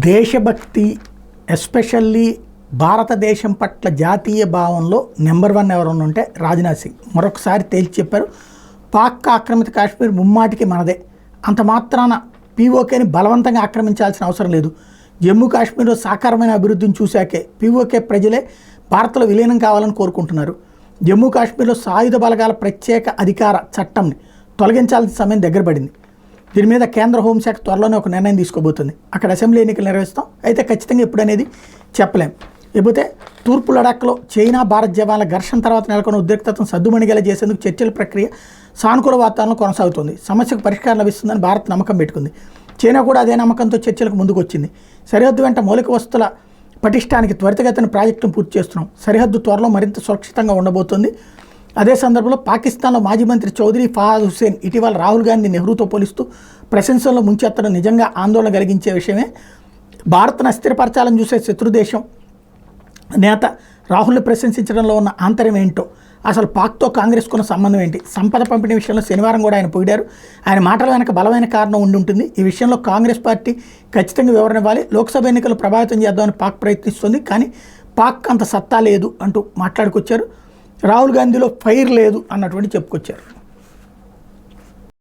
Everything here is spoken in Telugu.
దేశభక్తి ఎస్పెషల్లీ భారతదేశం పట్ల జాతీయ భావంలో నెంబర్ 1 ఎవరన్నా ఉంటే రాజ్నాథ్ సింగ్ మరొకసారి తేల్చి చెప్పారు. పాక్ ఆక్రమిత కాశ్మీర్ ముమ్మాటికి మనదే, అంత మాత్రాన పీఓకేని బలవంతంగా ఆక్రమించాల్సిన అవసరం లేదు. జమ్మూ కాశ్మీర్లో సాకారమైన అభివృద్ధిని చూశాకే పీఓకే ప్రజలే భారత్లో విలీనం కావాలని కోరుకుంటున్నారు. జమ్మూ కాశ్మీర్లో సాయుధ బలగాల ప్రత్యేక అధికార చట్టంని తొలగించాల్సిన సమయం దగ్గర పడింది. దీని మీద కేంద్ర హోంశాఖ త్వరలోనే ఒక నిర్ణయం తీసుకోబోతుంది. అక్కడ అసెంబ్లీ ఎన్నికలు నిర్వహిస్తాం, అయితే ఖచ్చితంగా ఎప్పుడనేది చెప్పలేం. లేకపోతే తూర్పు లడాఖ్లో చైనా భారత్ జవాన్ల ఘర్షణ తర్వాత నెలకొన్న ఉద్రిక్తతను సద్దుమణిగేలా చేసేందుకు చర్చల ప్రక్రియ సానుకూల వాతావరణం కొనసాగుతుంది. సమస్యకు పరిష్కారం లభిస్తుందని భారత్ నమ్మకం పెట్టుకుంది. చైనా కూడా అదే నమ్మకంతో చర్చలకు ముందుకు వచ్చింది. సరిహద్దు వెంట మౌలిక వస్తువుల పటిష్టానికి త్వరితగతిన ప్రాజెక్టును పూర్తి చేస్తున్నాం. సరిహద్దు త్వరలో మరింత సురక్షితంగా ఉండబోతుంది. అదే సందర్భంలో పాకిస్తాన్లో మాజీ మంత్రి చౌదరి ఫాద్ హుస్సేన్ ఇటీవల రాహుల్ గాంధీ నెహ్రూతో పోలిస్తూ ప్రశంసల్లో ముంచెత్తడం నిజంగా ఆందోళన కలిగించే విషయమే. భారత్ను అస్థిరపరచాలని చూసే శత్రుదేశం నేత రాహుల్ని ప్రశంసించడంలో ఉన్న ఆంతర్యం ఏంటో, అసలు పాక్తో కాంగ్రెస్కున్న సంబంధం ఏంటి, సంపద పంపిణీ విషయంలో శనివారం కూడా ఆయన పొగిడారు. ఆయన మాటల వెనక బలమైన కారణం ఉండి ఉంటుంది. ఈ విషయంలో కాంగ్రెస్ పార్టీ ఖచ్చితంగా వివరణ ఇవ్వాలి. లోక్సభ ఎన్నికలు ప్రభావితం చేద్దామని పాక్ ప్రయత్నిస్తుంది, కానీ పాక్ అంత సత్తా లేదు అంటూ మాట్లాడుకొచ్చారు. రాహుల్ గాంధీలో ఫైర్ లేదు అన్నటువంటి చెప్పుకొచ్చారు.